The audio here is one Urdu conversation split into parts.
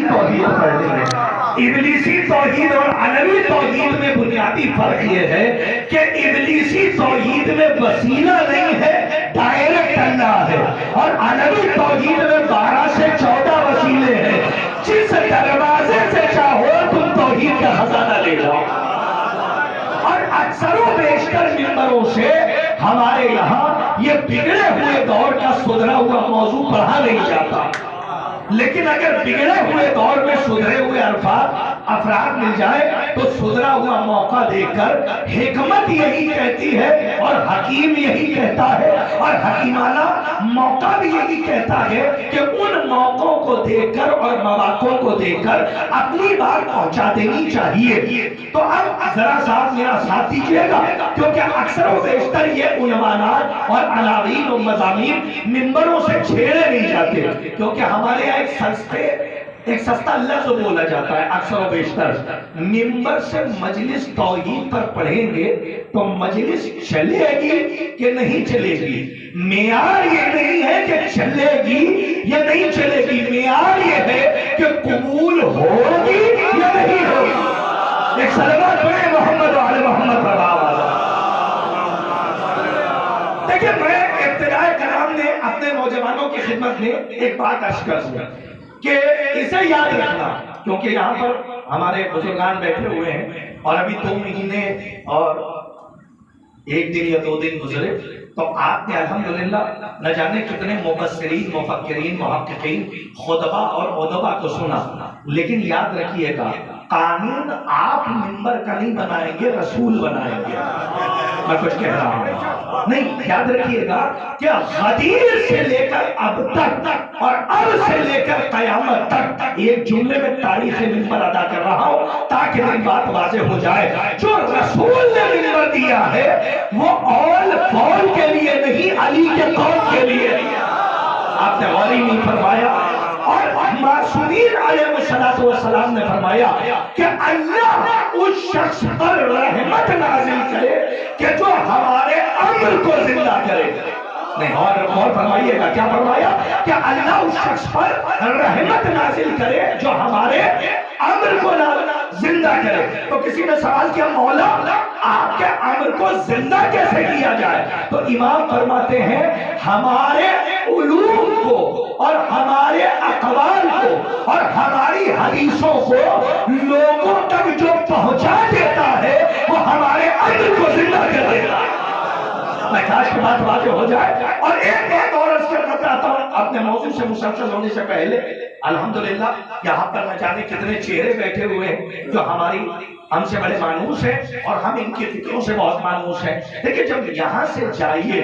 توحید پڑھنی ہے. ابلیسی توحید اور علوی توحید میں بنیادی فرق یہ ہے کہ ابلیسی توحید میں وسیلہ نہیں ہے، ڈائریکٹ اللہ ہے، اور علوی توحید میں 12 سے 14 وسیلے ہیں. جس دروازے سے چاہو تم توحید کا خزانہ لے جاؤ. اور اکثر و بیشتر ممبروں سے ہمارے یہاں یہ بگڑے ہوئے دور کا سدھرا ہوا موضوع پڑھا نہیں جاتا، لیکن اگر بگڑے ہوئے دور میں سدھرے ہوئے افراد مل جائے تو سدھرا ہوا موقع دے کر حکمت یہی کہتی ہے اور حکیم یہی کہتا ہے اور حکیمانہ موقع بھی یہی کہتا ہے کہ ان موقعوں کو دیکھ کر اور مواقعوں کو دیکھ کر اپنی بات پہنچا دینی چاہیے. تو اب ذرا صاحب میرا ساتھ دیجیے گا، کیونکہ اکثر و بیشتر یہ عنوانات اور عناوین و مضامین ممبروں سے چھیڑے نہیں جاتے، کیونکہ ہمارے یہاں ایک سستا لفظ بولا جاتا ہے اکثر و بیشتر. ممبر سے مجلس توحید پر پڑھیں گے تو مجلس چلے گی کہ نہیں چلے گی. معیار یہ نہیں ہے کہ چلے گی یا نہیں چلے گی، معیار یہ ہے کہ قبول ہوگی یا نہیں ہوگی. ایک صلوات پڑھیں محمد وعلی محمد پر آواز. دیکھیں، میں ابتدائے کلام نے اپنے نوجوانوں کی خدمت میں ایک بات عرض کر دیا کہ اسے یاد رکھنا، کیونکہ یہاں پر ہمارے بزرگان بیٹھے ہوئے ہیں اور ابھی 2 مہینے اور 1 دن یا 2 دن گزرے، تو آپ نے الحمدللہ نہ جانے کتنے مبصرین، مفکرین، محققین، خطبہ اور ادبا کو سنا. لیکن یاد رکھیے گا، قانون آپ ممبر کا نہیں بنائیں گے، رسول بنائیں گے. میں کچھ کہہ رہا ہوں نہیں، یاد رکھیے گا کہ غدیر سے لے کر اب تک اور اب سے لے کر قیامت تک ایک جملے میں تاریخ ممبر ادا کر رہا ہوں تاکہ میری بات واضح ہو جائے. جو رسول نے ممبر دیا ہے وہ آل فول کے لیے نہیں، علی کے قول کے لیے. آپ نے غوری نہیں فرمایا. اور معصومین علیہ السلام نے فرمایا کہ اللہ اس شخص پر رحمت نازل کرے کہ جو ہمارے امر کو زندہ کرے. نہیں، اور فرمائیے گا کیا فرمایا کہ اللہ اس شخص پر رحمت نازل کرے جو ہمارے امر کو زندہ کرے. تو کسی نے سوال کیا، مولا آپ کے امر کو زندہ کیسے کیا جائے؟ تو امام فرماتے ہیں ہمارے علوم کو اور ہمارے اقوال کو اور ہماری حدیثوں کو لوگوں تک جو پہنچا دیتا ہے وہ ہمارے امر کو زندہ کر دیتا ہے. میں کاش کی بات واضح ہو جائے. اور ایک بات اور عرض کرنا چاہتا ہوں اپنے موضوع سے مسلسل ہونے سے پہلے. الحمدللہ یہاں پر نہ جانے کتنے چہرے بیٹھے ہوئے ہیں جو ہم سے بڑے مانوس ہیں اور ہم ان کی فکروں سے بہت مانوس ہیں. لیکن جب یہاں سے جائیے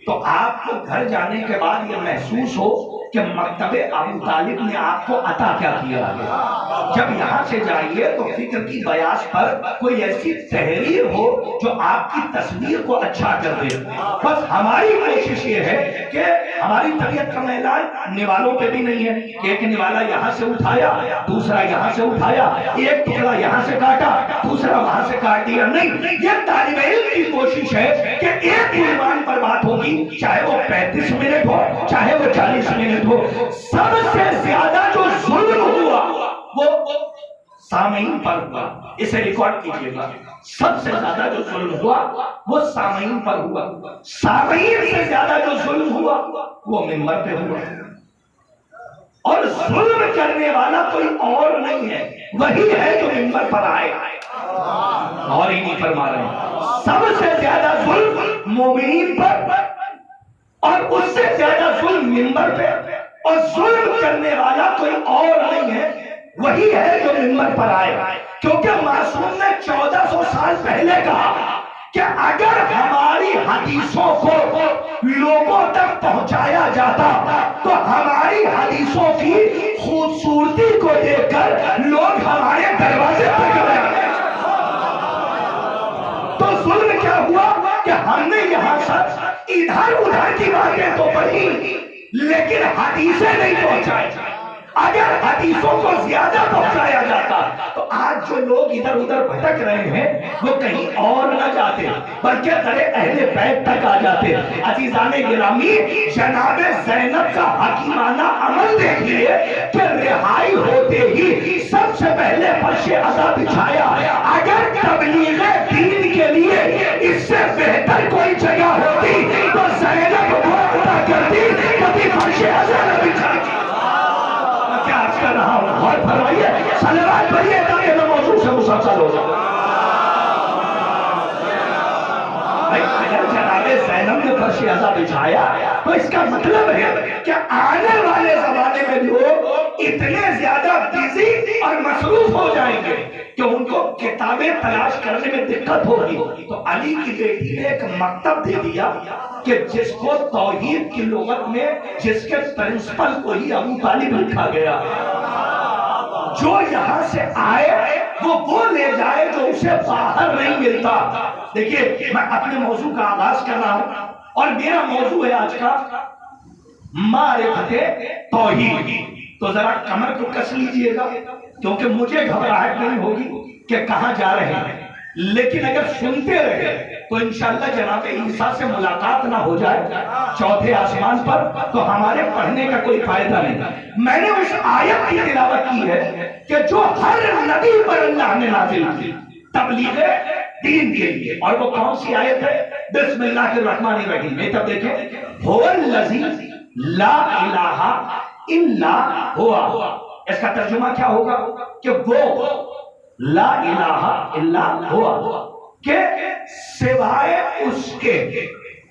تو آپ کو گھر جانے کے بعد یہ محسوس ہو کہ مکتب ابو طالب نے آپ کو عطا کیا کیا ہے. جب یہاں سے جائیے تو فکر کی بیاض پر کوئی ایسی تحریر ہو جو آپ کی تصویر کو اچھا کر دے. بس ہماری کوشش یہ ہے کہ ہماری طبیعت کا میدان نوالوں پہ بھی نہیں ہے کہ ایک نوالا یہاں سے اٹھایا، دوسرا یہاں سے اٹھایا، ایک ٹکڑا یہاں سے کاٹا، دوسرا وہاں سے کاٹ دیا. نہیں، یہ طالب علم کی کوشش ہے کہ ایک عنوان پر بات ہوگی، چاہے وہ 35 منٹ ہو چاہے وہ 40 منٹ ہو. سب سے زیادہ جو ظلم ہوا وہ سامعین پر ہوا. اسے ریکارڈ کیجئے گا. سب سے زیادہ جو ظلم ہوا وہ سامعین پر ہوا. سامعین سے زیادہ جو ظلم ہوا وہ ممبر پہ ہوا. اور ظلم کرنے والا کوئی اور نہیں ہے، وہی ہے جو ممبر پر آئے. اور ہی نہیں فرما رہے ہیں. سب سے زیادہ ظلم مومنین پر اور اس سے زیادہ ظلم ممبر پہ. اور ظلم کرنے والا کوئی اور نہیں ہے، وہی ہے جو ممبر پر آئے. کیونکہ معصوم نے 1400 سال پہلے کہا کہ اگر ہماری حدیثوں کو لوگوں تک پہنچایا جاتا تو ہماری حدیثوں کی خوبصورتی کو دیکھ کر لوگ ہمارے دروازے پر آ جاتے. تو ظلم کیا ہوا کہ ہم نے یہاں سب ادھر ادھر کی باتیں تو پڑھی لیکن حدیثیں نہیں پہنچائی. اگر حدیثوں کو زیادہ پہنچایا جاتا تو آج جو لوگ ادھر ادھر بھٹک رہے ہیں وہ کہیں اور نہ جاتے بلکہ در اہل بیت تک آ جاتے. عزیزان گرامی، جناب زینب کا حکیمانہ عمل دیکھیے کہ رہائی ہوتے ہی سے پہلے فرش عزا بچھایا. اگر تبلیغ دین کے لیے اس سے بہتر کوئی جگہ ہوتی تو زینب وہ عطا کرتی, کبھی فرش عزا نہ بچھاتی. میں کیا عرض کر رہا ہوں, غور فرمائیے, صلوات پڑھیے تاکہ میں موضوع سے مسلسل ہو جاؤں. اگر جناب زینب نے فرش عزا بچھایا تو اس کا مطلب ہے کہ آنے والے زمانے میں لوگ اتنے زیادہ بزی اور مصروف ہو جائیں گے کہ ان کو کتابیں تلاش کرنے میں دقت ہوگی. تو علی کی بیٹی نے ایک مکتب دے دیا کہ جس کو توحید کی لغت میں جس کے پرنسپل کو ہی ابو طالب لکھا گیا, جو یہاں سے آئے وہ لے جائے جو اسے باہر نہیں ملتا. دیکھیے میں اپنے موضوع کا آغاز کر رہا ہوں اور میرا موضوع ہے آج کا معرفت توحید. تو ذرا کمر کو کس لیجئے گا کیونکہ مجھے گھبراہٹ نہیں ہوگی کہ کہاں جا رہے ہیں, لیکن اگر سنتے رہے تو انشاءاللہ جناب عیسیٰ سے ملاقات نہ ہو جائے چوتھے آسمان پر تو ہمارے پڑھنے کا کوئی فائدہ نہیں. میں نے اس آیت کی تلاوت کی ہے کہ جو ہر نبی پر اللہ نے نازل کی تبلیغ دین کے لیے, اور وہ کون سی آیت ہے؟ بسم اللہ الرحمن الرحیم. یہ تب دیکھیں, هو الذی لا الہ الا ہوا. اس کا ترجمہ کیا ہوگا کہ وہ لا الہ الا ہوا, کہ سوائے اس کے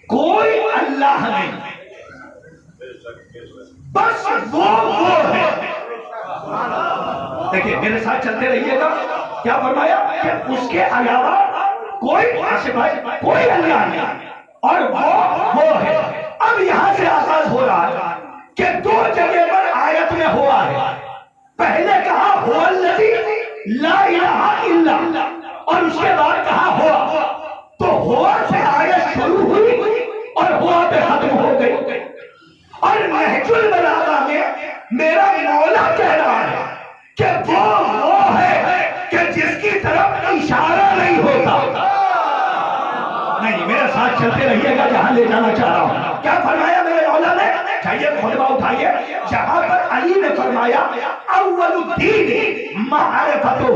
کوئی اللہ نہیں, بس وہ ہے. دیکھیں میرے ساتھ چلتے رہیے گا, کیا فرمایا کہ اس کے علاوہ کوئی اللہ نہیں اور وہ ہے. اب یہاں سے آغاز ہو رہا ہے کہ دو جگہ پر آیت میں ہوا ہے. پہلے کہا هو الذی لا الہ الا, اور اس کے بعد کہا ہوا. تو ہوا سے آیت شروع ہوئی اور ہوا پہ ختم ہو گئی. اور نہج البلاغہ میں میرا مولا کہہ رہا ہے کہ وہ ہے کہ جس کی طرف اشارہ نہیں ہوتا. نہیں, میرے ساتھ چلتے رہیے گا جہاں لے جانا چاہ رہا ہوں. کیا فرمایا میرے مولا نے؟ چاہیے خطبہ اٹھائیے. جہاں پر علی نے فرمایا اول الدین معرفتہ,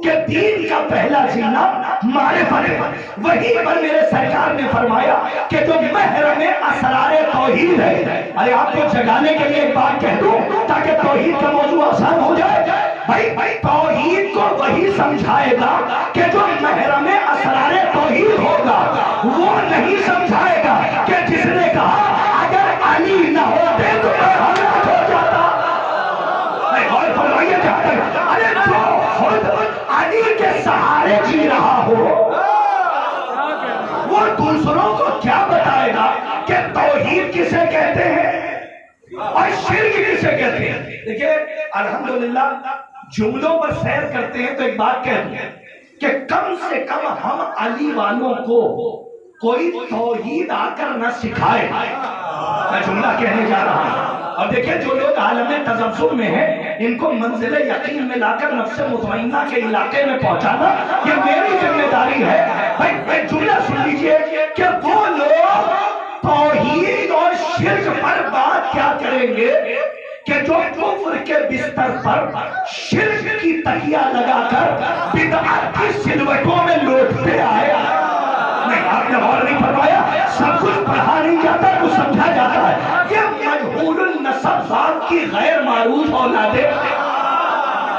کہ دین کا پہلا زینہ معرفت ہے, وہیں پر میرے سرکار نے فرمایا کہ جو محرم اسرار توحید ہے. ارے آپ کو جگانے کے لیے ایک بات کہہ دوں تاکہ توحید کا موضوع آسان ہو جائے. بھائی توحید کو وہی سمجھائے گا کہ جو محرم اسرار توحید ہوگا, وہ نہیں سمجھائے گا کہ جس نے کہا اگر علی نہ ہوتے تو میں ہلاک ہو جاتا. اور فرمائیے جہاں تک, ارے جو خود علی کے سہارے جی رہا ہو وہ دوسروں کو کیا بتائے گا کہ توحید کسے کہتے ہیں اور شرک کسے کہتے ہیں. دیکھیں الحمدللہ جملوں پر سیر کرتے ہیں تو ایک بات کہتے ہیں کہ کم سے کم ہم علی والوں کو کوئی توحید آ کر نہ سکھائے. میں جملہ کہنے جا رہا ہوں. اور دیکھیں جو لوگ عالم تذبذب میں ہیں ان کو منزل یقین میں لا کر نفس مطمئنہ کے علاقے میں پہنچانا یہ میری ذمہ داری ہے. بھائی جملہ سن لیجئے کہ وہ لوگ توحید اور شرک پر بات کیا کریں گے کہ جو کفر کے بستر پر شرک کی تکیہ لگا کر بدعت کی سلوٹوں میں لوٹتے آئے. نہیں, آپ نے غور نہیں فرمایا, سب کچھ پڑھا نہیں جاتا تو سمجھا جاتا ہے. یہ مجہول النسب ذات کی غیر معروف اولادیں.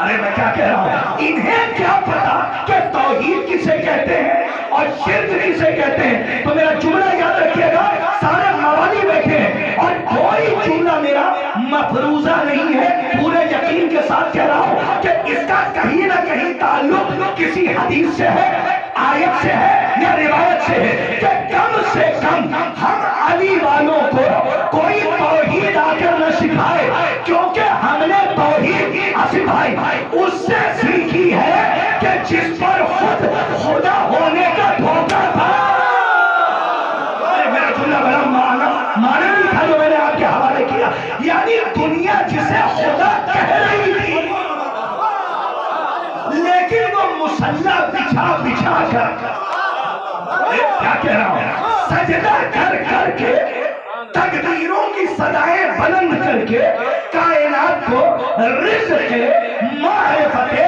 ارے میں کیا کہہ رہا ہوں, انہیں کیا پتا کہ توحید کسے کہتے ہیں اور شرک کسے کہتے ہیں. تو میرا جملہ یاد رکھیے گا, سارے موالی بیٹھے ہیں اور کوئی جملہ میرا مفروضہ نہیں ہے. پورے یقین کے ساتھ کہہ رہا ہوں کہ اس کا کہیں نہ کہیں تعلق کسی حدیث سے ہے, آیت سے ہے یا روایت سے ہے کہ کم سے کم ہم علی والوں کو کوئی توحید آ کر نہ سکھائے, کیونکہ ہم نے توحید آصف بھائی اس سے سیکھی ہے کہ جس پر خود خدا ہونے کا دھوکہ تھا. میرا جملہ بڑا معنی نہیں تھا جو میں نے آپ کے حوالے کیا. یعنی دنیا جسے خدا کہہ رہی تھی لیکن وہ مسلح بچھا کر کیا کہہ رہا ہوں, سجدہ کر کر کے تکبیروں کی صدائیں بلند کر کے کائنات کو رزق معرفت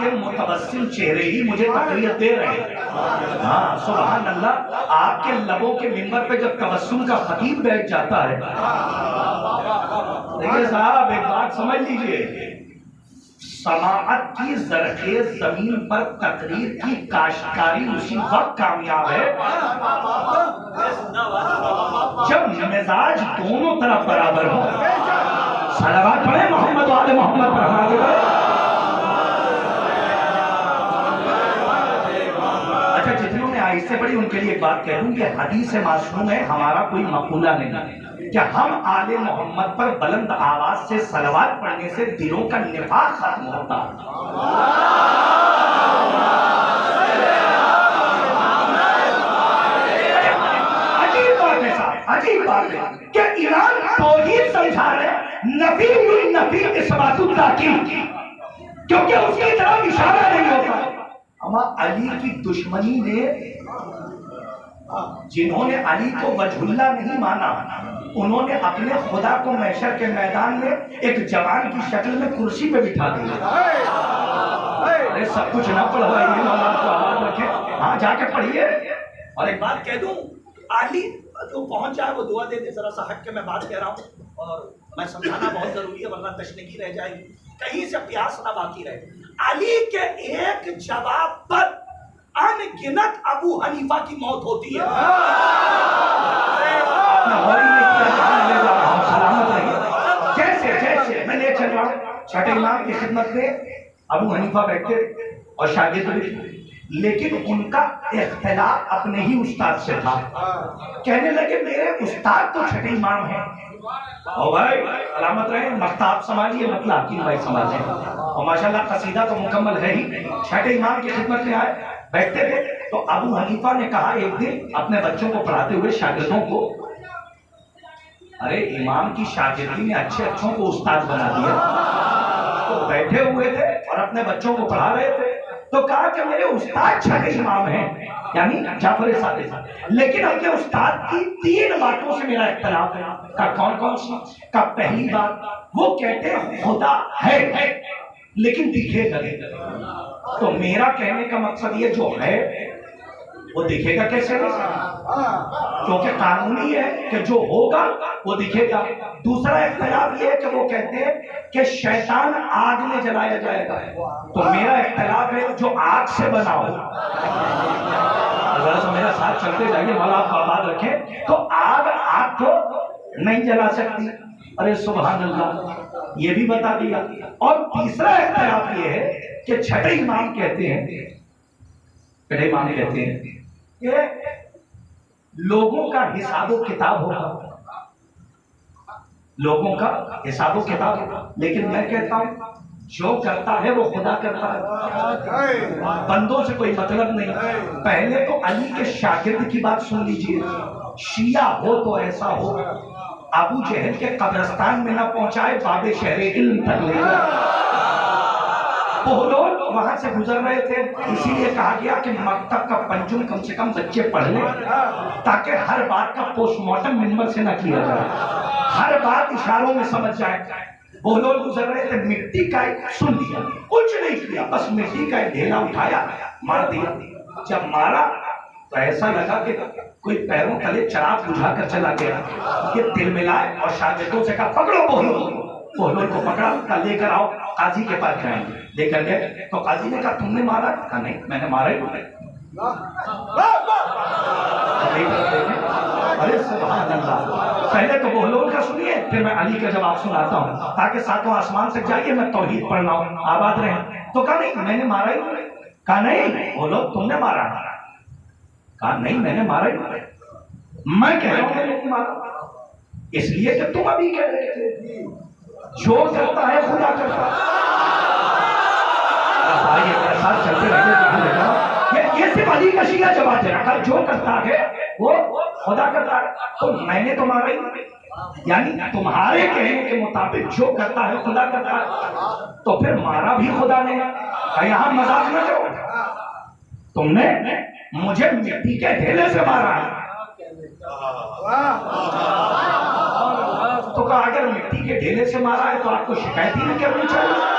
کے متبسم چہرے ہی مجھے تقویت دے رہے ہیں. ہاں سبحان اللہ. آپ کے لبوں کے منبر پہ جب تبسم کا خطیب بیٹھ جاتا ہے. دیکھیے صاحب ایک بات سمجھ لیجئے, سماعت کی زرخیز زمین پر تقریر کی کاشتکاری اسی وقت کامیاب ہے جب مزاج دونوں طرف برابر ہو. صلوات پڑھیں محمد والے محمد پر. اچھا جتنوں نے آہستہ پڑھی ان کے لیے ایک بات کہہ دوں کہ حدیث معصوم ہے, ہمارا کوئی مقولہ نہیں. کیا ہم آل محمد پر بلند آواز سے صلوات پڑھنے سے دلوں کا نفاق ختم ہوتا؟ عجیب بات ہے صاحب, عجیب بات ہے کہ ایران توحید سمجھا رہے نفی النفی اثبات التاکید, کیونکہ اس کی طرف اشارہ نہیں ہوتا. اما علی کی دشمنی نے, جنہوں نے علی کو وجہ اللہ نہیں مانا, انہوں نے اپنے خدا کو محشر کے میدان میں ایک جوان کی شکل میں کرسی پہ بٹھا دیا. ارے سب کچھ نہ پڑھوائیے, مولا کو آواز رکھے, ہاں جا کے پڑھیے. اور ایک بات کہہ دوں, علی جو پہنچ جائے وہ دعا دے دے. ذرا سا ہٹ کے میں بات کہہ رہا ہوں اور میں سمجھانا بہت ضروری ہے ورنہ تشنگی رہ جائے گی, کہیں سے پیاس نہ باقی رہے. علی کے ایک جواب پر ان گنت ابو حنیفہ کی موت ہوتی ہے. جیسے جیسے میں لے چل رہا ہوں, چھٹے امام کی خدمت میں ابو حنیفہ بیٹھے اور شاگرد بھی, لیکن ان کا اختلاف اپنے ہی استاد سے تھا. کہنے لگے میرے استاد تو چھٹے امام ہیں. او بھائی سلامت رہے, مختاب سنبھالیے, مطلب حکیم بھائی سنبھالیں. اور ماشاءاللہ قصیدہ تو مکمل ہے ہی. چھٹے امام کی خدمت میں آئے, بیٹھتے تھے, تو ابو حنیفہ نے کہا ایک دن اپنے بچوں کو پڑھاتے ہوئے شاگردوں کو, ارے امام کی شاگردی نے اچھے اچھوں کو استاد بنا دیا. تو بیٹھے ہوئے تھے اور اپنے بچوں کو پڑھا رہے تھے, تو کہا کہ میرے استاد چھٹے امام ہیں, یعنی جعفر صادق, لیکن اپنے استاد کی 3 باتوں سے میرا اختلاف ہے. کا کون کون سی؟ کا پہلی بات, وہ کہتے ہیں خدا ہے لیکن دکھے گا نہیں. تو میرا کہنے کا مقصد یہ جو ہے وہ دکھے گا کیسے؟ کیونکہ قانونی ہے کہ جو ہوگا وہ دکھے گا. دوسرا اختلاف یہ ہے کہ وہ کہتے ہیں کہ شیطان آگ میں جلایا جائے گا. تو میرا اختلاف ہے جو آگ سے بنا ہو. ذرا سا میرا ساتھ چلتے جائیے, مولا آپ آباد رکھے. تو آگ کو نہیں جلا سکتی. ارے سبحان اللہ, یہ بھی بتا دیا. اور تیسرا اختلاف یہ ہے کہ چھٹے امام کہتے ہیں, کہ لوگوں کا حساب و کتاب ہوگا, لوگوں کا حساب و کتاب ہوگا, لیکن میں کہتا ہوں جو کرتا ہے وہ خدا کرتا ہے, بندوں سے کوئی مطلب نہیں. پہلے تو علی کے شاگرد کی بات سن لیجئے, شیعہ ہو تو ایسا ہو ابو جہل کے قبرستان میں نہ پہنچائے, باب شہر علم تک لے جائے. وہ لوگ وہاں سے گزر رہے تھے, اسی لیے کہا گیا کہ مکتب کا پنجم کم سے کم بچے پڑھ لیں تاکہ ہر بات کا پوسٹ مارٹم منبر سے نہ کیا جائے, ہر بات اشاروں میں سمجھ جائے. وہ لوگ گزر رہے تھے, مٹی کا ایک سن دیا, کچھ نہیں کیا, بس مٹی کا ایک ڈھیلا اٹھایا, مار دیا. جب مارا تو ایسا لگا کہ کوئی پیروں تلے چراغ بجھا کر چلا گیا. یہ دل ملائے اور شاگردوں سے کہا پکڑو بہلول کو پکڑا, لے کر آؤ قاضی کے پاس جائیں گے. لے کر گئے تو قاضی نے کہا تم نے مارا؟ کہا نہیں میں نے مارا ہی نہیں. ارے سبحان اللہ, پہلے تو بہلول کا سنیے پھر میں علی کا جواب سناتا ہوں تاکہ ساتوں آسمان سے جائیے, میں توحید پڑھ رہا ہوں, آباد رہیں. تو کہا نہیں میں نے مارا ہی نہیں. کہا نہیں بولو تم نے مارا. کہا نہیں میں نے مارا ہی نہیں. میں کہہ رہا ہوں میں نے مارا, اس لیے کہ تم ابھی کہہ رہے تھے جو کرتا ہے خدا کرتا ہے. ساتھ چلتے رہتے, یہ صرف علی کا شیعہ جواب دے رہا, جو کرتا ہے وہ خدا کرتا ہے. تو میں نے تمہارا ہی, یعنی تمہارے کہنے کے مطابق جو کرتا ہے خدا کرتا ہے, تو پھر مارا بھی خدا نے. یہاں مذاق نہ کرو, تم نے مجھے مٹی کے ڈھیلے سے مارا ہے. تو کہا اگر مٹی کے ڈھیلے سے مارا ہے تو آپ کو شکایت ہی نہیں کرنی چاہیے.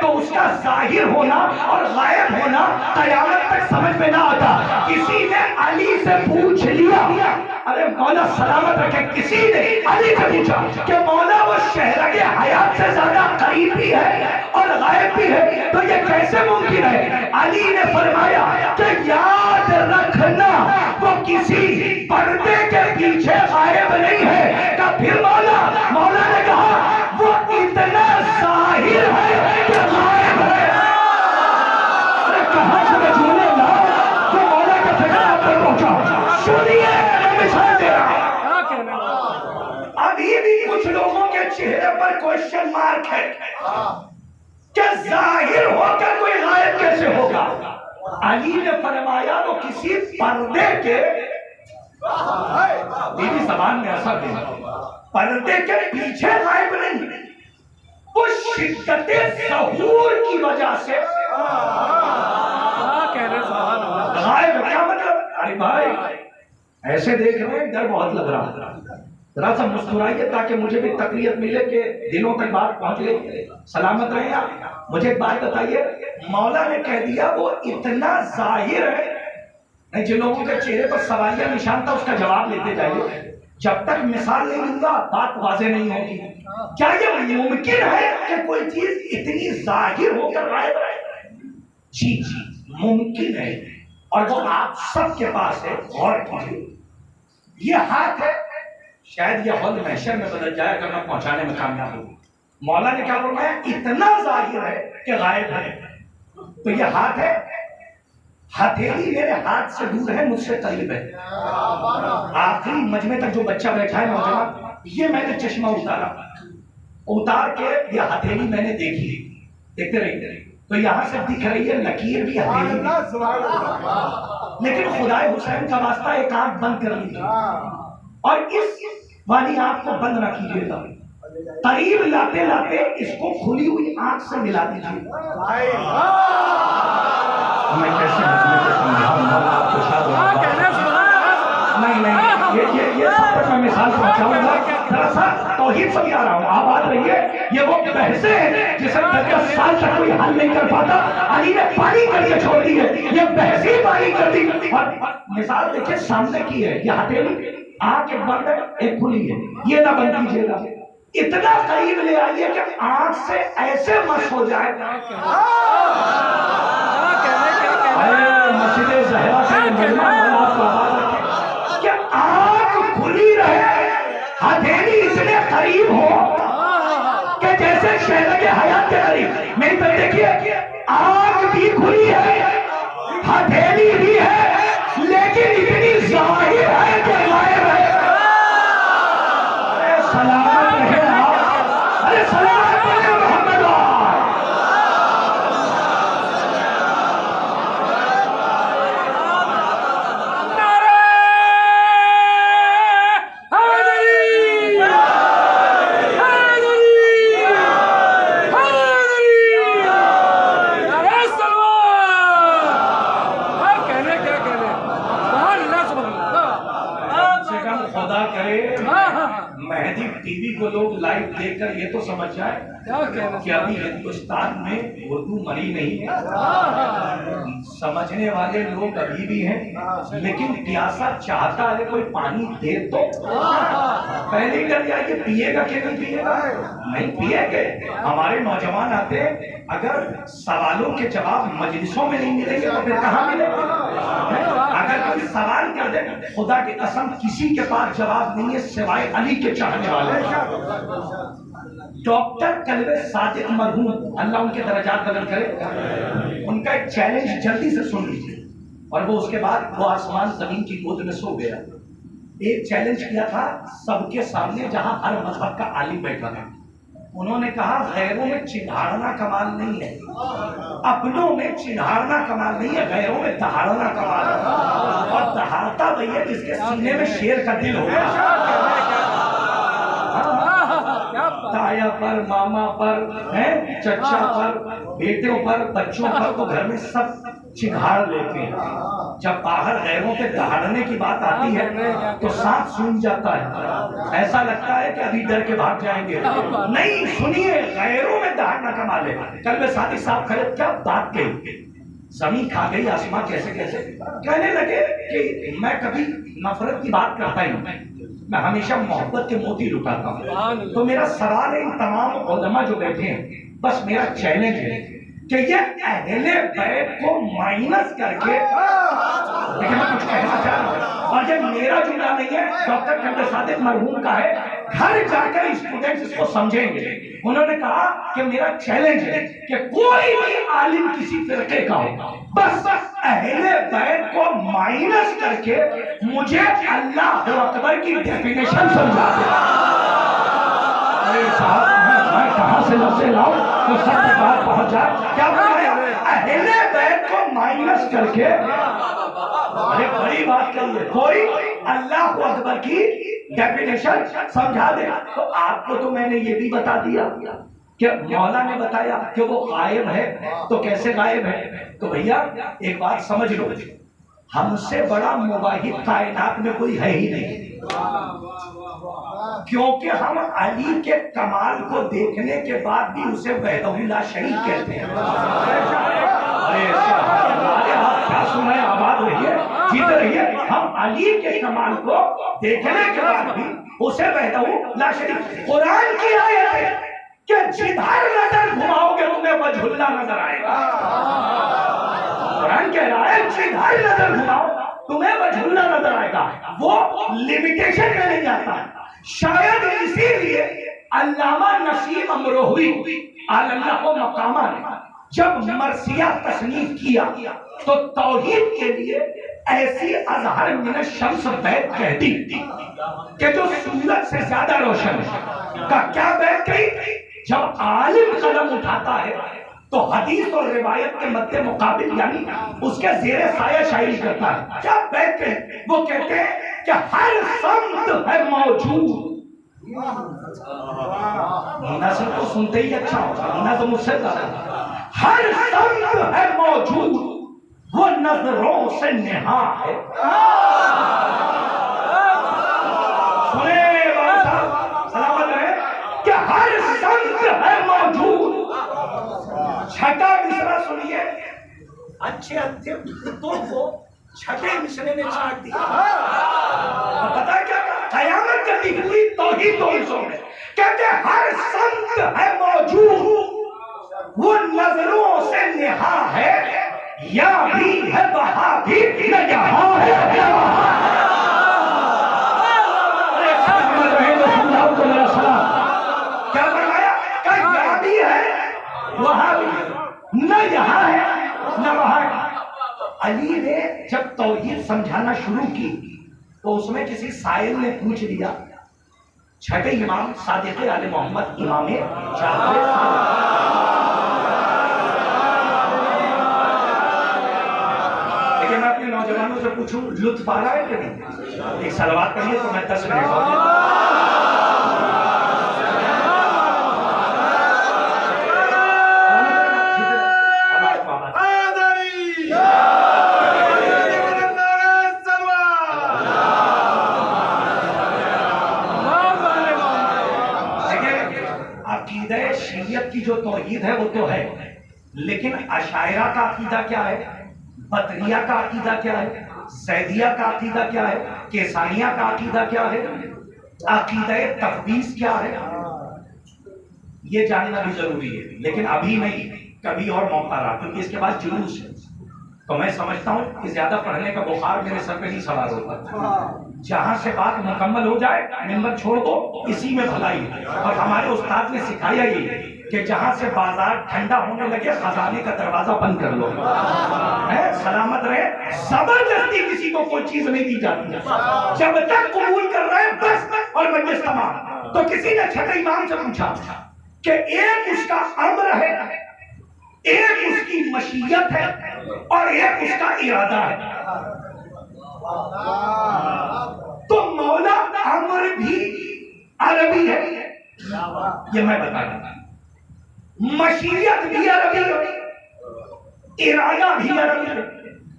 تو اس کا ظاہر ہونا اور غائب ہونا قیامت تک سمجھ میں نہ آتا. کسی نے علی سے پوچھ لیا, ارے مولا سلامت رکھے, کسی نے علی سے پوچھا کہ مولا وہ شہرگ حیات سے زیادہ قریب بھی ہے اور غائب بھی ہے, تو یہ کیسے ممکن ہے؟ علی نے فرمایا کہ یاد رکھنا وہ کسی پردے کے پیچھے غائب نہیں ہے. کہ پھر مولا نے کہا وہ اتنا ظاہر ہے کہ غائب ہے. ارے کہاں سے میں جھولے گا کہ مولا کا فکر آپ پر پہنچا. سنیے میں مثال دے رہا ہوں. ابھی بھی کچھ لوگوں کے چہرے پر کوشچن مارک ہے کہ ظاہر ہو کر کوئی غائب کیسے ہوگا. علی نے فرمایا وہ کسی پردے کے, میری زبان میں اثر دے, پردے کے پیچھے غائب نہیں, وہ شدت ظہور کی وجہ سے غائب. کیا مطلب؟ ارے بھائی ایسے دیکھ رہے ہیں, ڈر بہت لگ رہا, ذرا سا مسکرائیے تاکہ مجھے بھی تقویت ملے کہ دنوں تک بات پہنچ گئی. سلامت رہیں آپ. مجھے ایک بات بتائیے, مولا نے کہہ دیا وہ اتنا ظاہر ہے. نہیں, جن لوگوں کے چہرے پر سوالیہ نشان تھا اس کا جواب لیتے جائیے. جب تک مثال نہیں دوں گا بات واضح نہیں ہوگی. کیا یہ ممکن ہے کہ کوئی چیز اتنی ظاہر ہو کر غائب رہے؟ جی ممکن ہے, اور وہ آپ سب کے پاس ہے. غور کیجیے, یہ ہاتھ ہے, شاید یہ حول محشر میں بدل جائے اگر میں پہنچانے میں کامیاب ہوں. مولا نے کیا فرمایا؟ اتنا ظاہر ہے کہ غائب ہے. تو یہ ہاتھ ہے, ہتھیلی میرے ہاتھ سے دور ہے, مجھ سے قریب ہے. آخری مجمع تک جو بچہ بیٹھا ہے نوجوان, یہ میں نے چشمہ اتار کے یہ ہتھیلی میں نے دیکھی. دیکھتے رہیے, تو یہاں سے دکھ رہی ہے لکیر بھی ہتھیلی بھی. لیکن خدائے حسین کا واسطہ ایک آنکھ بند کر لیجیے اور اس والی آنکھ کو بند نہ کیجیے گا. قریب لاتے لاتے اس کو کھلی ہوئی آنکھ سے ملا دیجیے. میں کیسے نہیں یہ سب تک میں مثال پہنچاؤں گا. ذرا سا توحید سے بھی آ رہا ہوں, آپ بات رہیے. یہ وہ بحثیں ہیں جسے 10 سال تک کوئی حل نہیں کر پاتا, علی نے پانی کر کے چھوڑ دی ہے. یہ بحث ہی پانی کر دی. اور مثال دیکھیں سامنے کی ہے, یہ ہتھیلی آنکھ ایک بند ہے ایک کھلی ہے, یہ نہ بند کیجیے گا. اتنا قریب لے آئیے کہ آنکھ سے ایسے مس ہو جائے. مسجد زہرا سے کہ آنکھ کھلی رہے, ہتھیلی اتنے قریب ہو کہ جیسے شہرگ حیات کے قریب. میری طرف دیکھیے, آنکھ بھی کھلی ہے, ہتھیلی بھی ہے, لیکن اتنی ظاہر ہے کہ غائب ہے. سلامت رہے آپ. ارے سلامت رہے محمد. ٹی وی کو لوگ لائیو دیکھ کر یہ تو سمجھ جائے کہ ابھی ہندوستان میں اردو مری نہیں ہے. سمجھنے والے لوگ ابھی بھی ہیں, لیکن پیاسا چاہتا ہے کوئی پانی دے تو پہلے کر دیا کہ پیے گا کہ نہیں پیے گا. نہیں پیے گے. ہمارے نوجوان آتے, اگر سوالوں کے جواب مجلسوں میں نہیں ملیں گے تو پھر کہاں ملیں گے؟ اگر کوئی سوال کر دے, خدا کی قسم کسی کے پاس جواب نہیں ہے سوائے علی کے چاہنے والے. ڈاکٹر کلبے صادق مرحوم, اللہ ان کے درجات بلند کرے, ان کا ایک چیلنج جلدی سے سن لیجیے, اور وہ اس کے بعد وہ آسمان زمین کی گود میں سو گیا. ایک چیلنج کیا تھا سب کے سامنے جہاں ہر مذہب کا عالم بیٹھا ہے. انہوں نے کہا غیروں میں چڑھاڑنا کمال نہیں ہے, اپنوں میں چڑھاڑنا کمال نہیں ہے, غیروں میں دہاڑنا کمال ہے. اور دہاڑتا وہی ہے جس کے سینے میں شیر کا دل ہوگا. تایا پر, ماما پر, چچا پر, بیٹوں پر, بچوں پر, تو گھر میں سب چنگھاڑ لیتے ہیں. جب باہر غیروں کے دہاڑنے کی بات آتی ہے تو سانپ سونج جاتا ہے، ایسا لگتا ہے کہ ابھی ڈر کے بھاگ جائیں گے. نہیں سنیے، غیروں میں دہاڑنا کما لے. کل میں صادق صاحب کھڑے، کیا بات کہی، زمین کھا گئی آسمان کیسے کیسے. کہنے لگے کہ میں کبھی نفرت کی بات کرتا ہی نہیں، میں ہمیشہ محبت کے موتی لٹاتا ہوں. تو میرا سوال ہے ان تمام علماء جو بیٹھے ہیں، بس میرا چیلنج ہے کہ یہ اہل بیت کو مائنس کر کے، لیکن میں کچھ کہنا چاہ رہا ہوں اور یہ میرا جملہ نہیں ہے، ڈاکٹر کندر صادق مرحوم کا ہے. گھر جا کر اسٹوڈنٹس اس کو سمجھیں گے. انہوں نے کہا کہ میرا چیلنج ہے کہ کوئی بھی عالم کسی فرقے کا ہو، بس اہل بیت کو مائنس کر کے مجھے اللہ اکبر کی ڈیفینیشن سمجھا دے. صاحب میں کہاں سے لفظ لاؤں تو سب کے بات پہنچ جائے. کیا اہل بیت کو مائنس کر کے، ارے بڑی بات کریے، کوئی اللہ اکبر کی ڈیفینیشن سمجھا دے. تو آپ کو تو میں نے یہ بھی بتا دیا کہ مولا نے بتایا کہ وہ غائب ہے، تو کیسے غائب ہے؟ تو بھیا ایک بات سمجھ لو، ہم سے بڑا مواہب کائنات میں کوئی ہے ہی نہیں، کیونکہ ہم علی کے کمال کو دیکھنے کے بعد بھی اسے وحدہ لا شریک کہتے ہیں. آپ کیا سنیں، آباد رہیے، جیتے رہیے. ہم علی کے کمال کو دیکھنے کے بعد بھی اسے وحدہ لا شریک. قرآن کی آیت ہے کہ جدھر نظر گھماؤ گے تمہیں وجہ اللہ نظر آئے گا. قرآن کہہ رہا ہے جدھر نظر گھماؤ تمہیں وجہ اللہ نظر آئے گا. وہ لیمیٹیشن میں نہیں آتا. شاید اسی لیے علامہ نسیم امروہی علی اللہ کو مقامہ نے جب مرثیہ تصنیف کیا تو توحید کے لیے ایسی اظہر من الشمس بیت کہہ دی کہ جو سورج سے زیادہ روشن ہے. کا کیا بیت کہی؟ جب عالم قلم اٹھاتا ہے تو حدیث اور روایت کے مد مقابل یعنی اس کے زیر سایہ شاعری کرتا ہے. کیا بیت کہے؟ وہ کہتے ہیں کہ ہر سمت ہے موجود. نظر تو سنتے ہی اچھا ہوگا، نظر مجھ سے زیادہ. ہر سمت ہے موجود، وہ نظروں سے نہا ہے. سنے بابا صاحب سلامت رہے کہ ہر سمت ہے موجود. چھٹا مصرع سنیے، اچھے اچھے بھوتوں کو چھٹے مصرے نے چاٹ دیا. پتہ ہے کیا کہا؟ قیامت کبھی ہوئی توحید تو حصوں میں کہتے ہر سمت ہے موجود، وہ نظروں سے نہا ہے، یا بھی ہے وہاں بھی نہ یہاں ہے. کیا فرمایا؟ کہ یا بھی ہے وہاں بھی نہ یہاں ہے نہ وہاں ہے. علی نے جب توحید سمجھانا شروع کی تو اس میں کسی سائل نے پوچھ لیا، چھٹے امام صادق آل محمد امام جعفر لیکن میں اپنے نوجوانوں سے پوچھوں لطف آ رہا ہے کہ نہیں؟ ایک صلوات کریے تو میں 10 منٹ ہوں. شریعت کی جو توحید ہے وہ تو ہے، لیکن اشاعرہ کا عقیدہ کیا ہے، بطریہ کا عقیدہ کیا ہے، زیدیہ کا عقیدہ کیا ہے، کیسانیہ کا عقیدہ کیا ہے، عقیدہ تفویض کیا ہے، یہ جاننا بھی ضروری ہے. لیکن ابھی نہیں، کبھی اور موقع رہا، کیونکہ اس کے بعد جلوس ہے. تو میں سمجھتا ہوں کہ زیادہ پڑھنے کا بخار میرے سر پہ نہیں سوار ہوتا. جہاں سے بات مکمل ہو جائے منبر چھوڑ دو، اسی میں بھلائی ہے. اور ہمارے استاد نے سکھایا یہ کہ جہاں سے بازار ٹھنڈا ہونے لگے خزانے کا دروازہ بند کر لو. سلامت رہے. زبردستی کسی کو کوئی چیز نہیں دی جاتی ہے. جب تک قبول کر رہے ہیں بس اور مجلس تمام. تو کسی نے چھٹے امام سے پوچھا کہ ایک اس کا امر ہے، ایک اس کی مشیت ہے اور ایک اس کا ارادہ ہے. تو مولا امر بھی عربی ہے، یہ میں بتا رہا ہوں، مشیت بھی عربی ہے، ارادہ بھی عربی ہے.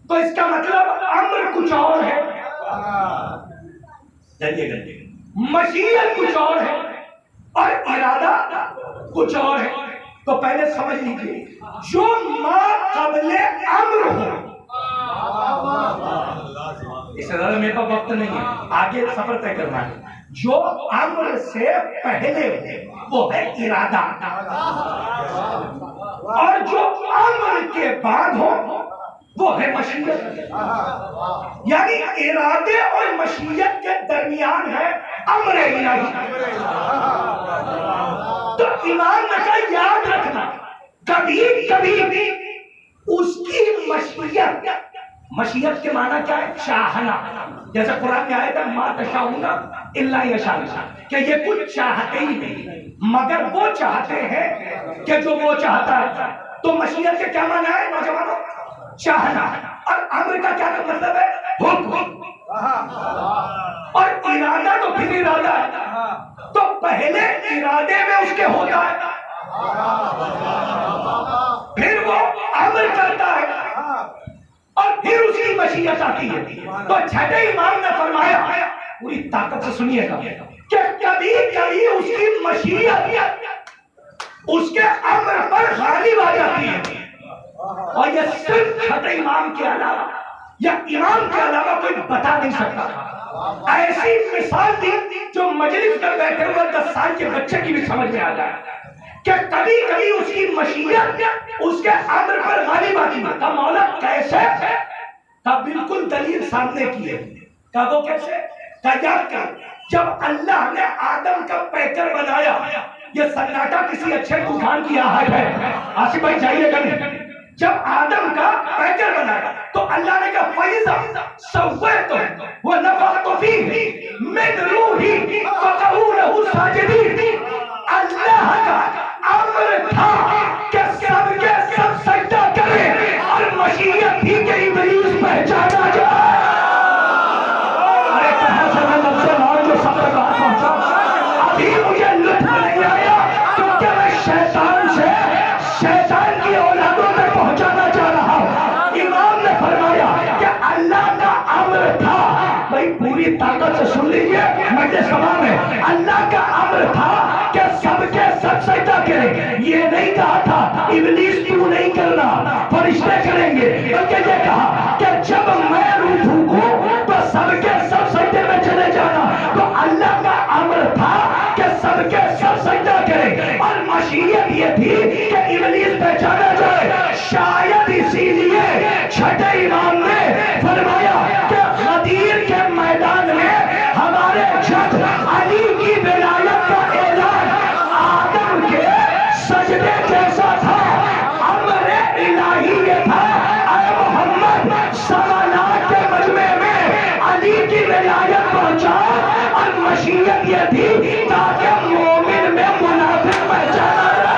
تو اس کا مطلب امر کچھ اور ہے، جانیے گا، مشیت کچھ اور ہے اور ارادہ کچھ اور ہے۔ تو پہلے سمجھ لیجیے، جو ما قبل امر ہو، اس سے زیادہ میرے پاس وقت نہیں ہے، آگے سفر طے کرنا ہے، جو امر سے پہلے ہو وہ ہے ارادہ، اور جو امر کے بعد ہو وہ ہے مشیت۔ یعنی ارادے اور مشیت کے درمیان ہے امر الہی۔ تو امام نے کہا یاد رکھنا، کبھی کبھی بھی اس کی مشیت کے معنی کیا ہے؟ چاہنا، جیسے قرآن میں آیا تھا ما تشاءون الا یشاء اللہ، کہ یہ کچھ چاہتے ہی نہیں مگر وہ چاہتے ہیں کہ جو وہ چاہتا ہے۔ تو مشیت کے کیا معنی ہے نوجوانوں؟ چاہنا۔ اور امر کا کیا مطلب ہے؟ حکم۔ اور ارادہ تو پھر ارادہ ہے، تو پہلے ارادے میں اس کے ہوتا ہے، پھر وہ امر کرتا ہے، اور پھر اس کی مشیت آتی ہے۔ تو چھٹے امام نے فرمایا، پوری طاقت سے سنیے گا، کہ کبھی کبھی اس کی مشیت اس کے امر پر غالب آ جاتی ہے، اور یہ صرف چھٹے امام کے علاوہ یا امام کے علاوہ کوئی بتا نہیں سکتا۔ ایسی مثال دی جو مجلس میں بیٹھے ہوئے 10 سال کے بچے کی بھی سمجھ میں آ جائے، کہ کبھی کبھی اس کی مشیت اس کے امر پر غالب آتی ہے۔ کہ مولا کیسے؟ کہ بالکل دلیل سامنے کی ہے۔ کہ وہ کیسے؟ کہ یاد کر، جب اللہ نے آدم کا پیکر بنایا، یہ سناٹا کسی اچھے طوفان کی آہٹ ہے، آصف بھائی چاہیے گا نہیں، جب آدم کا پیکر بنایا تو اللہ نے کہا فَإِذَا سَوَّيْتُهُ وَنَفَخْتُ فِيهِ مِنْ رُوحِي فَقَعُوا لَهُ سَاجِدِينَ۔ اللہ کا امر تھا کہ سب کے سب سجدہ کریں، اور مشیت تھی کہ ابلیس پہچانا جائے۔ ارے کہاں سے میں لفظ لاؤں جو سفر کا پہنچا؟ ابھی مجھے لطف نہیں آیا کیونکہ میں شیطان کی اولادوں تک پہنچانا چاہ رہا ہوں۔ امام نے فرمایا کہ اللہ کا امر تھا، بھائی پوری طاقت سے سن لیجیے مجلس تمام ہے، اللہ کا امر تھا کہ سب کے سب سجدہ کریں۔ یہ نہیں کہا تھا ابلیس کیوں نہیں کرنا، فرشتے کریں گے، بلکہ یہ کہا کہ جب میں روح پھونکوں تو سب کے سب سجدے میں چلے جانا۔ تو اللہ کا امر تھا کہ سب کے سب سجدہ کریں، اور مشیت یہ تھی کہ ابلیس پہچانا جائے۔ شاید اسی لیے چھٹے امام نے فرمایا کہ غدیر کے میدان میں ہمارے جج علی کی ولایت کا اعلان آدم کے سجدے جیسا تھا۔ امر الہی یہ تھا، اے محمد سوالات کے مجمع میں علی کی ولایت پہنچا، اور مشیت یہ تھی تاکہ مومن میں منافق پہچانا جائے۔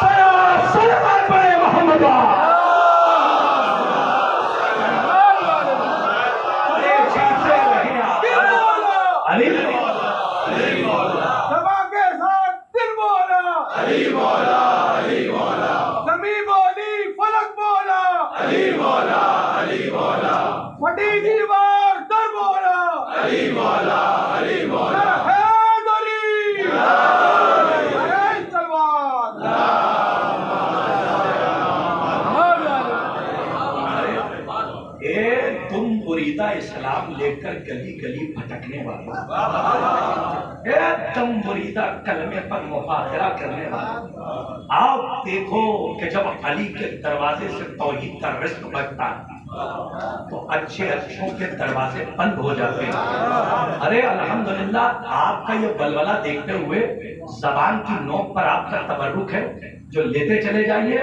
سلامت پڑے محمد۔ اسلام لے کر گلی گلی بھٹکنے والے، تم مریدہ کلمے پر مفاخرہ کرنے والے، آپ دیکھو کہ جب علی کے دروازے سے توحید کا رزق بڑھتا ہے تو اچھے اچھوں کے دروازے بند ہو جاتے ہیں۔ ارے الحمدللہ آپ کا یہ بلبلہ دیکھتے ہوئے زبان کی نوک پر آپ کا تبرک ہے، جو لیتے چلے جائیے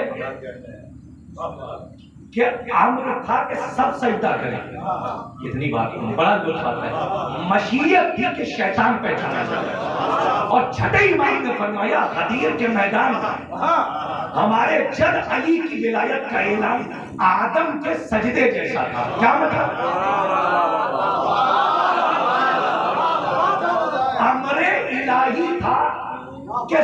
کہ امر تھا کہ سب سجدہ کریں۔ اتنی بات بڑا لطف آتا ہے، مشیت تھی کہ شیطان پہچانا جائے۔ اور چھٹے امام نے فرمایا غدیر کے میدان ہمارے جد علی کی ولایت کا اعلان آدم کے سجدے جیسا تھا۔ کیا مطلب؟ امر الہی تھا کہ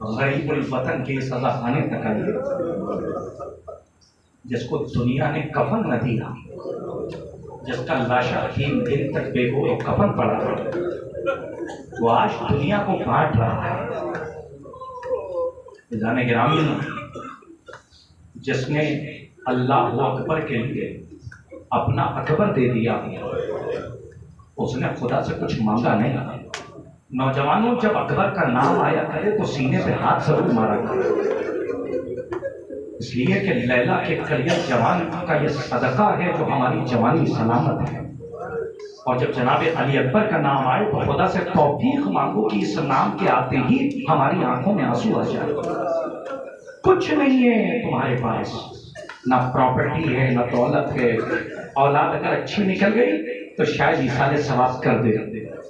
غریب الوطن کے سزا خانے تک آئیے، جس کو دنیا نے کفن نہ دیا، جس کا لاشا 3 دن تک بے گو کفن پڑا، وہ آج دنیا کو بانٹ رہا ہے۔ جانے گرامی، جس نے اللہ اکبر کے لیے اپنا اکبر دے دیا، اس نے خدا سے کچھ مانگا نہیں۔ نوجوانوں، جب اکبر کا نام آیا کرے تو سینے پہ ہاتھ ضرور مارا کرے، اس لیے کہ لیلا کے کلیہ جوان کا یہ صدقہ ہے جو ہماری جوانی سلامت ہے۔ اور جب جناب علی اکبر کا نام آئے تو خدا سے توفیق مانگو کہ اس نام کے آتے ہی ہماری آنکھوں میں آنسو آ جائے۔ کچھ نہیں ہے تمہارے پاس، نہ پراپرٹی ہے، نہ دولت ہے، اولاد اگر اچھی نکل گئی تو شاید ایصال ثواب کر دے،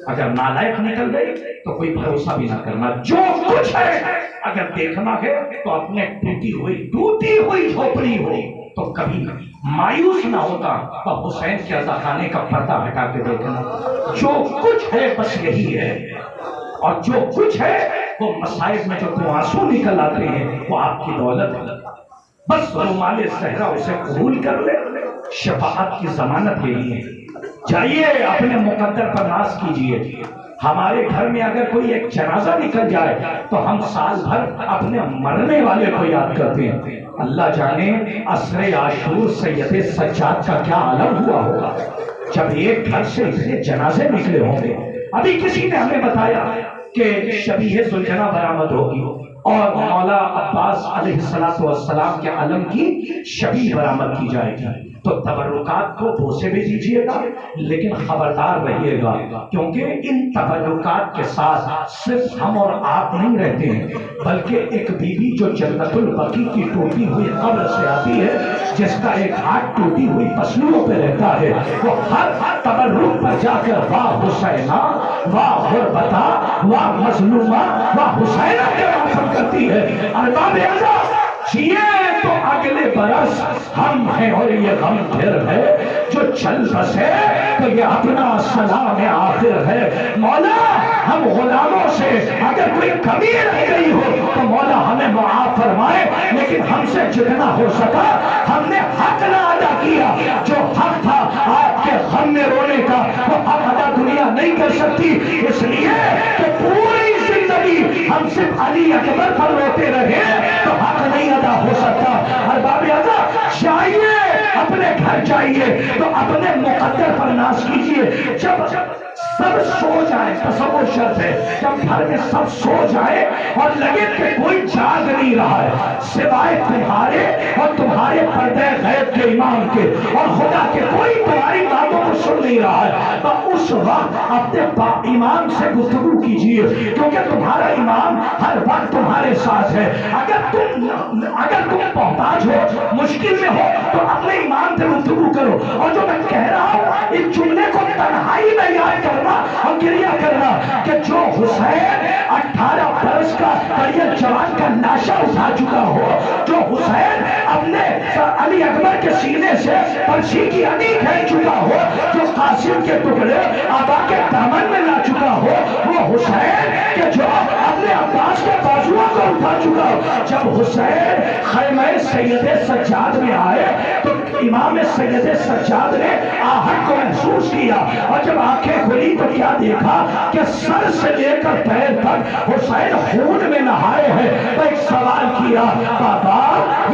اگر نالائق نکل گئی تو کوئی بھروسہ بھی نہ کرنا۔ جو کچھ ہے اگر دیکھنا ہے تو اپنے ٹوٹی ہوئی جھوپڑی ہو تو کبھی مایوس نہ ہوتا، تو حسین کے عزاخانے کا پردہ ہٹا کے دیکھنا۔ جو کچھ ہے بس یہی ہے، اور جو کچھ ہے وہ مصائب میں جو تو آنسو نکل آتے ہیں وہ آپ کی دولت ہے۔ بس رومال صحرا اسے قبول کر لے، شفاعت کی ضمانت یہی ہے۔ جائیے اپنے مقدر پر ناز کیجئے۔ ہمارے گھر میں اگر کوئی ایک جنازہ نکل جائے تو ہم سال بھر اپنے مرنے والے کو یاد کرتے ہیں۔ اللہ جانے عصر عاشور سید سجاد کا کیا عالم ہوا ہوگا جب ایک گھر سے اتنے جنازے نکلے ہوں گے۔ ابھی کسی نے ہمیں بتایا کہ شبیہ ذوالجناح برآمد ہوگی اور مولا عباس علیہ السلام کے علم کی شبیہ برآمد کی جائے گی، تو تبرکات کو بوسے بھی دیجیے گا، لیکن خبردار رہیے گا، کیونکہ ان تبرکات کے ساتھ صرف ہم اور آپ نہیں رہتے ہیں، بلکہ ایک بیوی جو جنت البقیع کی ٹوٹی ہوئی قبر سے آتی ہے، جس کا ایک ہاتھ ٹوٹی ہوئی پسلیوں پہ رہتا ہے، وہ ہر تبرک پر جا کر واہ حسینہ، واہ غربتہ، واہ مظلومہ، واہ حسینہ کے نام کرتی ہے۔ ارباب اعظم جیے تو اگلے برس ہم ہیں اور یہ غم پھر ہے، جو چل بسے تو یہ اپنا سلام آخر ہے۔ مولا ہم غلاموں سے اگر کوئی کمی رہ گئی ہو تو مولا ہمیں معاف فرمائے، لیکن ہم سے جتنا ہو سکا ہم نے حق نہ ادا کیا۔ جو حق تھا آپ کے غم میں رونے کا، وہ حق ادا دنیا نہیں کر سکتی، اس لیے کہ پوری زندگی ہم صرف علی اکبر پر روتے رہے تو حق نہیں ادا ہو سکتا۔ ارباب اعظم جائیے اپنے گھر جائیے تو اپنے مقدر پر ناز کیجئے۔ جب سب سو جائے، تصور شرط ہے، جب گھر میں سب سو جائے اور لگے کہ کوئی جاگ نہیں رہا ہے سوائے تمہارے اور تمہارے پردے غیب کے امام کے، اور خدا کے کوئی تمہاری باتوں کو سن نہیں رہا ہے، تو اس وقت اپنے امام سے گفتگو کیجئے، کیونکہ تمہارا امام ہر وقت تمہارے ساتھ ہے۔ اگر تم محتاج ہو، مشکل میں ہو، تو اپنے امام سے گفتگو کرو۔ اور جو میں کہہ رہا ہوں اس جملے کو تنہائی میں یاد کرنا اور گریہ کرنا کہ جو حسین 18 برس کا کلیہ جوان کا لاشا اٹھا چکا ہو، جو حسین اپنے علی اکبر کے سینے سے پرچھی کی اڈی کھینچ چکا ہو، جو قاسم کے ٹکڑے آبا کے دامن میں لا چکا ہو، وہ حسین کہ جو اپنے عباس کے بازوؤں کو اٹھا چکا ہو۔ جب حسین خیمہ سید سجاد میں آئے تو امام سید سجاد نے آہٹ کو محسوس کیا، اور جب آنکھیں کھلی تو کیا دیکھا کہ سر سے لے کر پیر تک حسین خون میں نہائے ہیں۔ تو ایک سوال کیا، بابا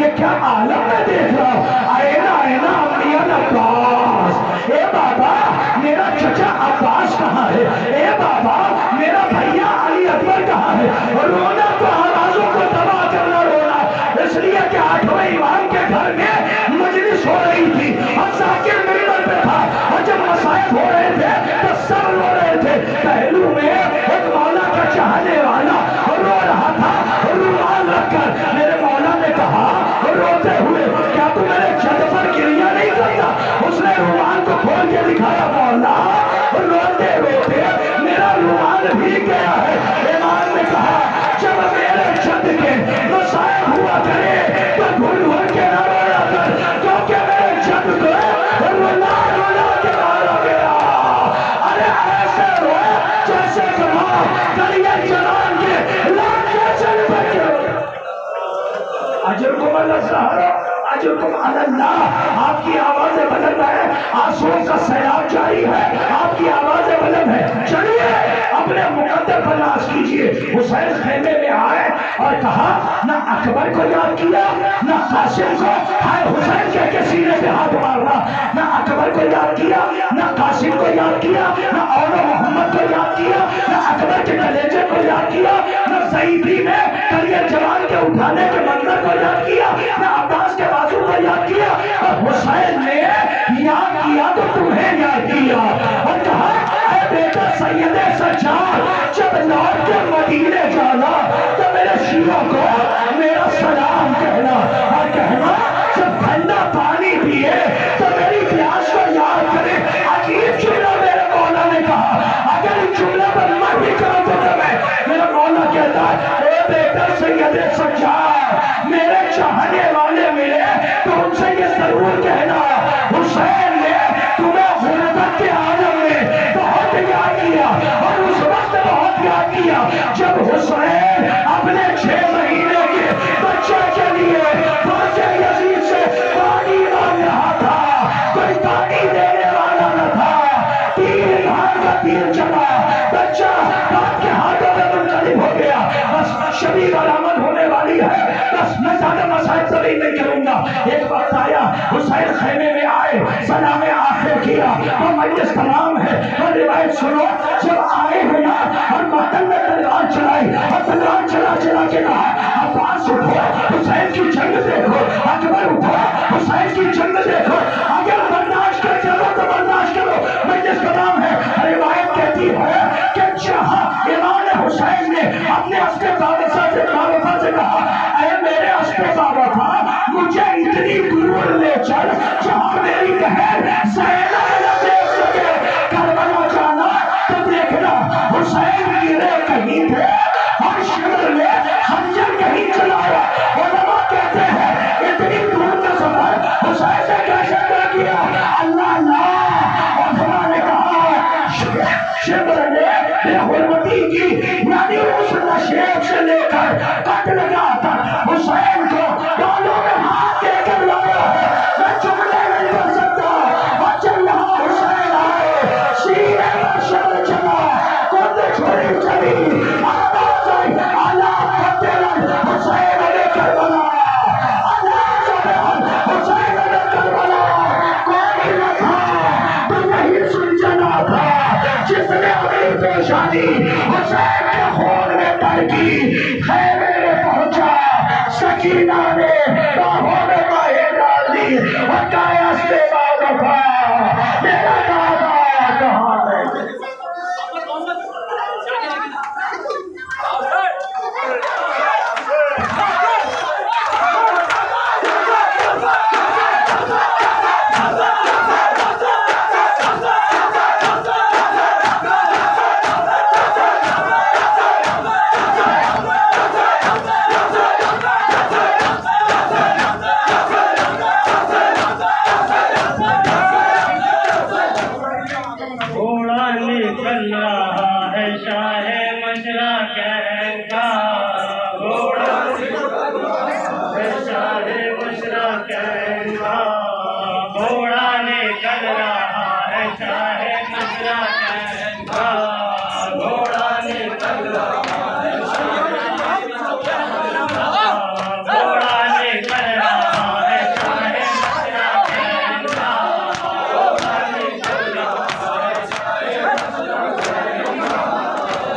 یہ کیا عالم میں دیکھ رہا ہوں؟ اینا انبیاء عباس، اے بابا میرا چچا عباس کہاں ہے؟ اے بابا میرا بھیا علی اکبر کہاں ہے؟ رونا تو آوازوں کو تباہ کرنا رونا، اس لیے کہ 8ویں امام کے گھر میں مجلس ہو رہی تھی اور ذاکر ممبر پہ تھا، اور جب مصائب ہو رہے تھے تو سب رو رہے تھے۔ پہلو میں ایک مولا کا چاہنے والا رو رہا تھا رومال رکھ کر۔ میرے مولا نے کہا روتے ہوئے، کیا تو میرے جد پر گریہ نہیں کرتا؟ اس نے رومال کو کھول کے دکھایا، مولا روتے روتے میرا رومال بھی گیا ہے۔ امام نے کہا جب میرے جد کے مصائب ہوا کرے تو گھل گھل کے نہ رویا کر، کیونکہ میرے جد کو رولا رولا کے مارا گیا۔ ارے ایسے روئے جیسے کماں کلیہ جنان کے لاکھیں چل پڑے اجرکم اللہ اجرکم اللہ. آپ کی آوازیں بلند ہے, آنسوؤں کا سیلاب جاری ہے, آپ کی آوازیں بلند ہے. چلیے اپنے مقدر پر ناز کیجیے. حسین خیمے میں آئے اور کہا نہ اکبر کو یاد کیا نہ قاسم کو. ہائے حسین کہہ کے سینے پہ ہاتھ مارنا. نہ اکبر کو یاد کیا نہ قاسم کو یاد کیا نہ اولو محمد کو یاد کیا نہ اکبر کے کلیجے کو یاد کیا نہ ضعیفی میں کلیے جوان کے اٹھانے کے منظر کو یاد کیا نہ عباس کے بازو کو یاد کیا. اور حسین نے یاد کیا تو تمہیں یاد کیا اور کہا اے بیٹا سید سجاد جب لوٹ کے مدینے جانا تو میرے شیعوں کو میرا سلام کہنا اور کہنا جب ٹھنڈا پانی پیے تو میری پیاس کو یاد کرے. عجیب جملہ میرے مولا نے کہا. اگر اس جملے پر مر بھی کرو تو میں میرا مولا کہتا ہے اے بیٹا سید سجاد میرے چاہنے والے ملے تو ان سے یہ ضرور کہنا حسین نے تمہیں غربت کے عالم میں بہت یاد کیا اور اس وقت بہت یاد کیا جب حسین اپنے 6 مہینے کے بچے کے لیے باچہ یزید سے پانی مانگ رہا تھا. کوئی پانی دینے والا نہ تھا. تیر بھار کا تیر چلا, بچہ باپ کے ہاتھوں میں منقلب ہو گیا. بس شبیہ علامت ہونے والی ہے. بس میں زیادہ مسائل ضرور نہیں کروں گا. ایک وقت آیا حسین خیمے میں آئے, سلام آخر کیا, وہ مجلس تمام ہے. اور روایت سنو جب آئے ہیں نا اور مقتل میں تلوار چلائی اور تلوار چلا چلا کے کہا عباس اٹھو حسین کی جنگ دیکھو, اکبر اٹھو حسین کی جنگ دیکھو. اگر برداشت کر چلو تو برداشت کرو. مجلس تمام ہے. روایت کہتی ہے کہ جہاں امام حسین نے اپنے اسکے بابا سے کہا اے میرے اسکے بابا تھا مجھے اتنی دور لے چل جہاں میری بہن زینب نہ دیکھ سکے. کربلا جانا تو دیکھنا حسین گرے کہیں تھے اور شمر نے خنجر کہیں چلایا. علماء کہتے ہیں اتنی دور کا سفر حسین نے کیسے طے کیا؟ اللہ اللہ. عثمان نے کہا شمر نے بے حرمتی کی یعنی اس نشیب سے لے کر قتل کا تک حسین کو بالوں میں ہاتھ دے کر لایا ہے. میں جملے نہیں کر سکتا. بچے یہاں حسین آئے سینے میں شمر چلا کند چھوڑی چلی آواز آئی اللہ قتل حسین نے کربلا اللہ حسین نے کربلا. کوئی نہ تھا تو نہیں سلجھنا تھا جس نے اپنی پیشانی حسین کے خون میں تر کی. خیمے میں پہنچا سکینہ نے باہوں میں باہیں ڈال دی اور کہا استے بابا تھا میرا دادا کہاں ہے.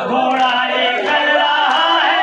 گھوڑا نکل رہا ہے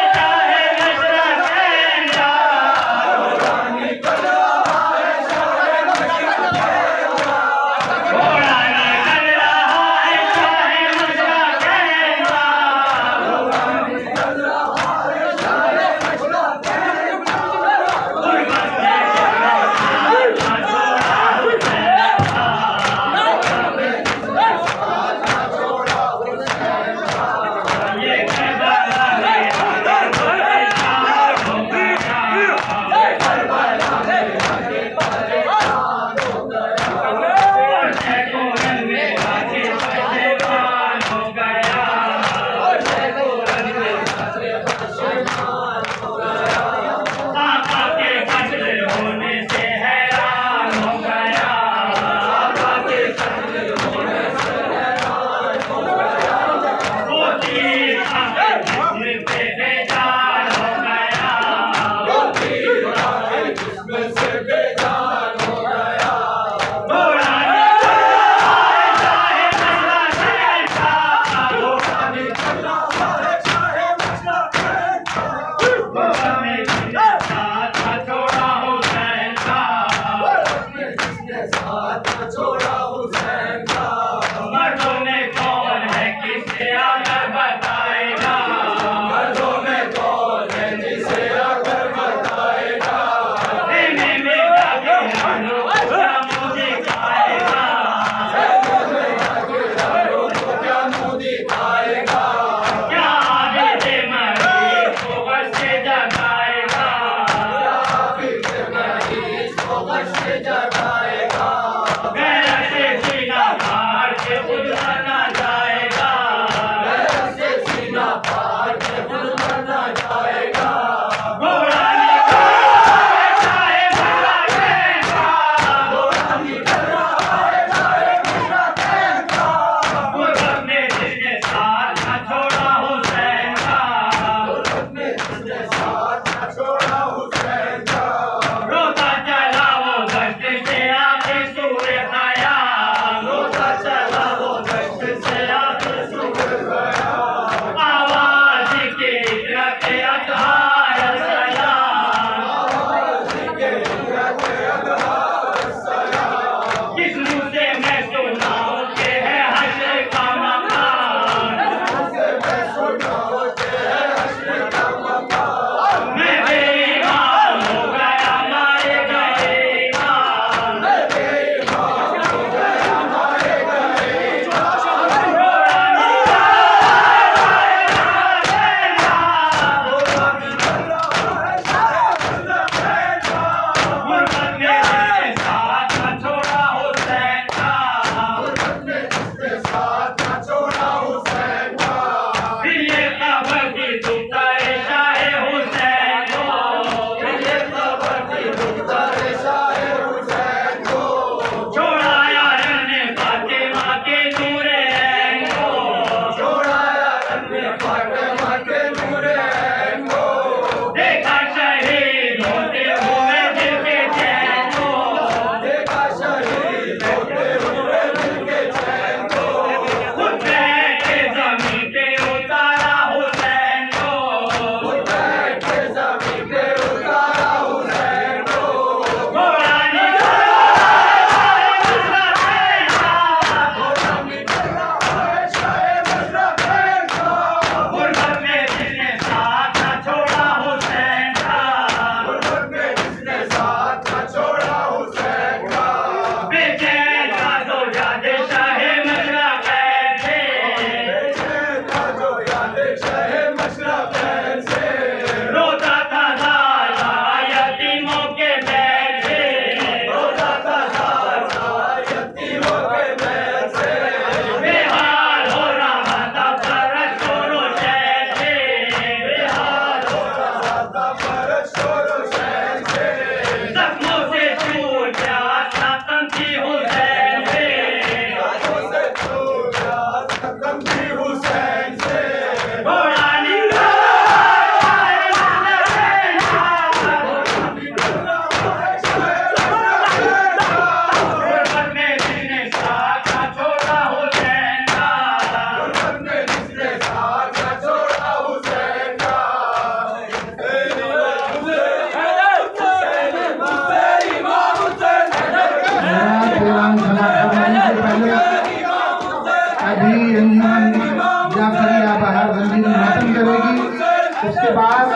بعد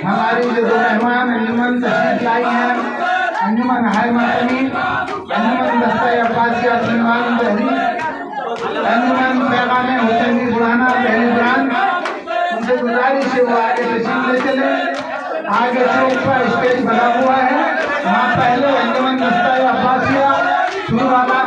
ہماری جو دو مہمان انجمن تشریف لائی ہیں، انجمن ہائے ماتمی، انجمن دستہ عباسیہ سلیمان بحری، انجمن پیغام حسینی بڑھانا پہلی برانچ، ان سے گزارش ہے وہ آگے تشریف لے چلے. آگے چوک پر اسٹیج بنا ہوا ہے، وہاں پہلے انجمن دستہ عباسیہ شروع والا